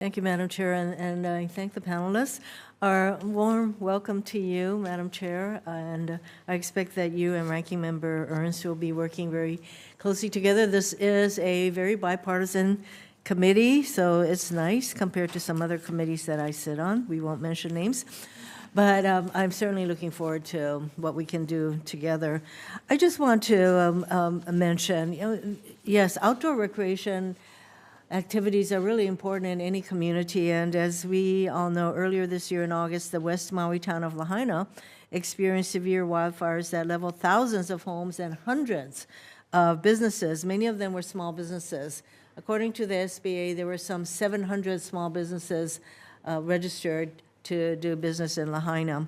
Thank you, Madam Chair, and I thank the panelists. Our warm welcome to you, Madam Chair, and I expect that you and Ranking Member Ernst will be working very closely together. This is a very bipartisan committee, so it's nice compared to some other committees that I sit on. We won't mention names. But I'm certainly looking forward to what we can do together. I just want to mention, yes, outdoor recreation activities are really important in any community, and as we all know, earlier this year in August, the West Maui town of Lahaina experienced severe wildfires that leveled thousands of homes and hundreds of businesses. Many of them were small businesses. According to the SBA, there were some 700 small businesses registered to do business in Lahaina.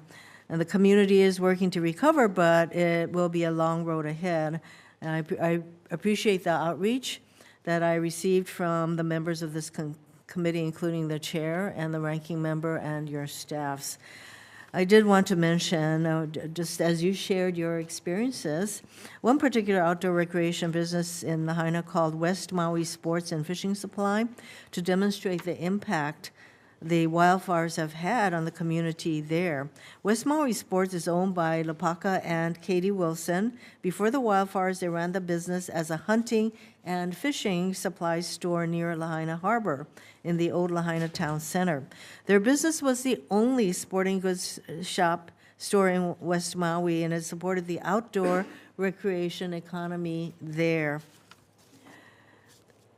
And the community is working to recover, but it will be a long road ahead. And I appreciate the outreach that I received from the members of this committee, including the chair and the ranking member and your staffs. I did want to mention, just as you shared your experiences, one particular outdoor recreation business in Lahaina called West Maui Sports and Fishing Supply to demonstrate the impact the wildfires have had on the community there. West Maui Sports is owned by Lapaka and Katie Wilson. Before the wildfires, they ran the business as a hunting and fishing supplies store near Lahaina Harbor in the old Lahaina Town Center. Their business was the only sporting goods shop store in West Maui, and it supported the outdoor recreation economy there.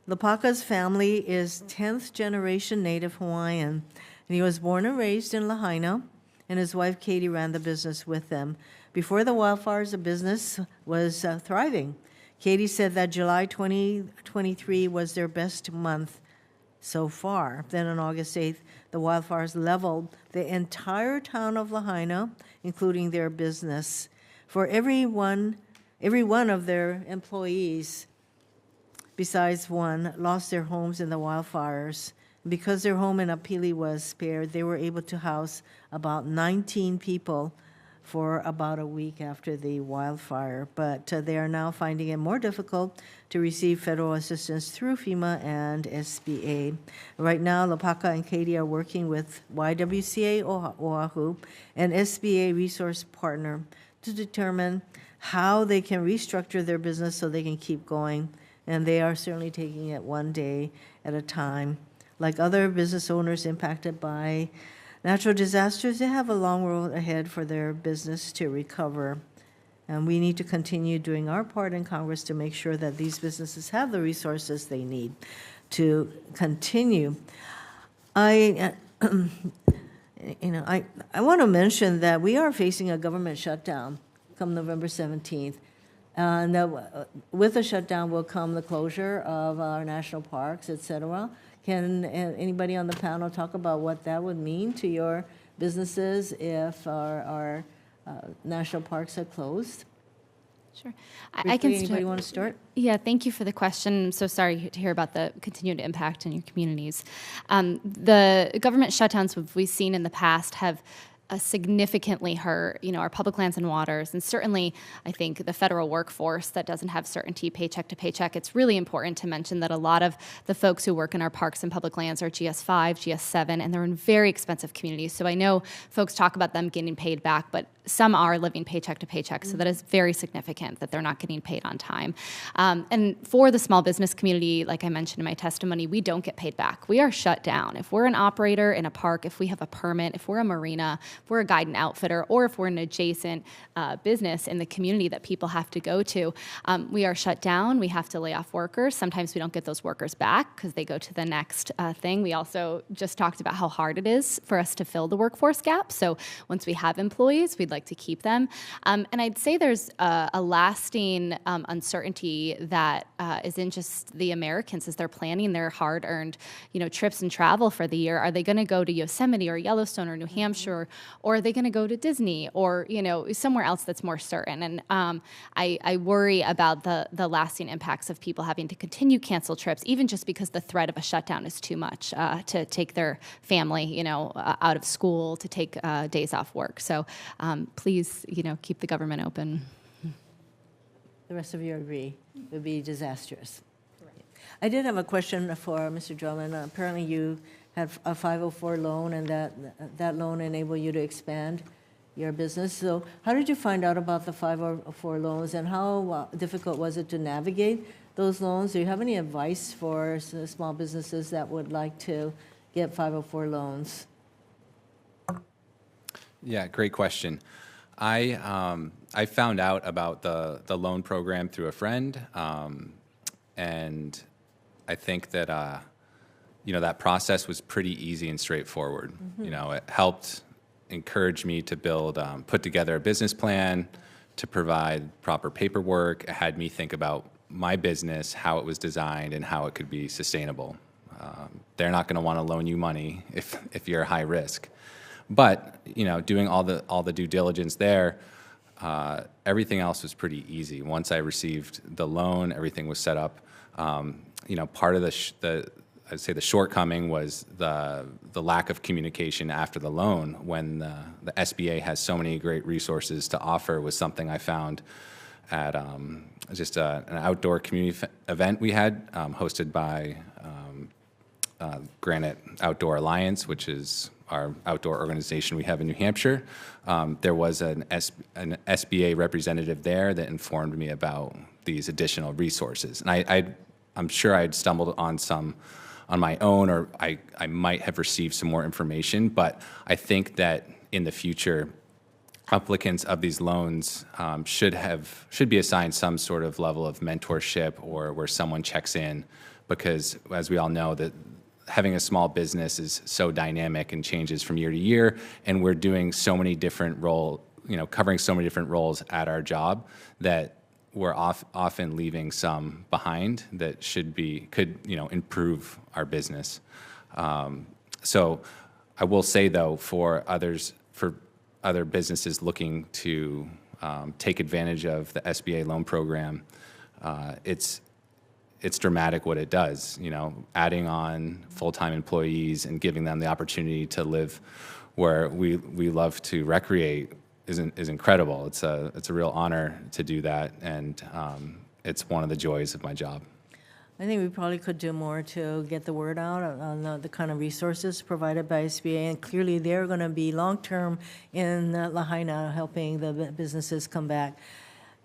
Lapaka's family is 10th generation Native Hawaiian, and he was born and raised in Lahaina, and his wife Katie ran the business with them. Before the wildfires, the business was thriving. Katie said that July 2023 was their best month so far. Then on August 8th, the wildfires leveled the entire town of Lahaina, including their business. For every one of their employees, besides one, lost their homes in the wildfires. Because their home in Apili was spared, they were able to house about 19 people for about a week after the wildfire. But they are now finding it more difficult to receive federal assistance through FEMA and SBA. Right now, Lapaka and Katie are working with YWCA Oahu, an SBA resource partner, to determine how they can restructure their business so they can keep going. And they are certainly taking it one day at a time. Like other business owners impacted by natural disasters, they have a long road ahead for their business to recover. And we need to continue doing our part in Congress to make sure that these businesses have the resources they need to continue. I want to mention that we are facing a government shutdown come November 17th. With the shutdown will come the closure of our national parks, et cetera. Can anybody on the panel talk about what that would mean to your businesses if our national parks are closed? Sure. I can. Anybody want to start? Yeah, thank you for the question. I'm so sorry to hear about the continued impact in your communities. The government shutdowns we've seen in the past have significantly hurt, our public lands and waters, and certainly, I think, the federal workforce that doesn't have certainty paycheck to paycheck. It's really important to mention that a lot of the folks who work in our parks and public lands are GS5, GS7, and they're in very expensive communities. So I know folks talk about them getting paid back, but some are living paycheck to paycheck, so that is very significant that they're not getting paid on time. And for the small business community, like I mentioned in my testimony, we don't get paid back. We are shut down. If we're an operator in a park, if we have a permit, if we're a marina, if we're a guide and outfitter, or if we're an adjacent business in the community that people have to go to, we are shut down. We have to lay off workers. Sometimes we don't get those workers back because they go to the next thing. We also just talked about how hard it is for us to fill the workforce gap. So once we have employees, we'd like to keep them. And I'd say there's a lasting uncertainty that is in just the Americans as they're planning their hard-earned, trips and travel for the year. Are they going to go to Yosemite or Yellowstone or New Hampshire, or are they going to go to Disney or, somewhere else that's more certain? And I worry about the lasting impacts of people having to continue cancel trips, even just because the threat of a shutdown is too much to take their family, out of school, to take days off work. So please, keep the government open. The rest of you agree it would be disastrous. Correct. I did have a question for Mr. Drummond. Apparently you had a 504 loan, and that loan enabled you to expand your business. So how did you find out about the 504 loans, and how difficult was it to navigate those loans? Do you have any advice for small businesses that would like to get 504 loans? Yeah, great question. I found out about the loan program through a friend, and I think that that process was pretty easy and straightforward. It helped encourage me to put together a business plan, to provide proper paperwork. It had me think about my business, how it was designed, and how it could be sustainable. They're not going to want to loan you money if you're high risk. But doing all the due diligence there, everything else was pretty easy. Once I received the loan, everything was set up. Part of I'd say the shortcoming was the lack of communication after the loan, when the SBA has so many great resources to offer, was something I found at just an outdoor community event we had hosted by Granite Outdoor Alliance, which is our outdoor organization we have in New Hampshire. There was an SBA representative there that informed me about these additional resources. And I'm sure I'd stumbled on some on my own, or I might have received some more information, but I think that in the future, applicants of these loans should be assigned some sort of level of mentorship, or where someone checks in, because as we all know, that having a small business is so dynamic and changes from year to year, and we're doing so many different covering so many different roles at our job, that we're often leaving some behind that could improve our business. So I will say, though, for other businesses looking to take advantage of the SBA loan program, it's dramatic what it does. Adding on full-time employees and giving them the opportunity to live where we love to recreate is incredible. It's a real honor to do that, and it's one of the joys of my job. I think we probably could do more to get the word out on the kind of resources provided by SBA, and clearly they're going to be long-term in Lahaina, helping the businesses come back.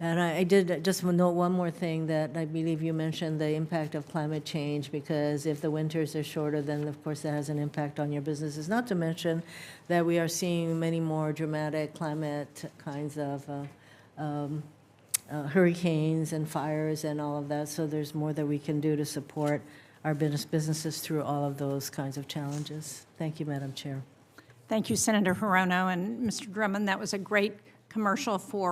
And I did just note one more thing, that I believe you mentioned the impact of climate change, because if the winters are shorter, then of course that has an impact on your businesses. Not to mention that we are seeing many more dramatic climate kinds of hurricanes and fires and all of that, so there's more that we can do to support our businesses through all of those kinds of challenges. Thank you, Madam Chair. Thank you, Senator Hirono and Mr. Drummond. That was a great commercial for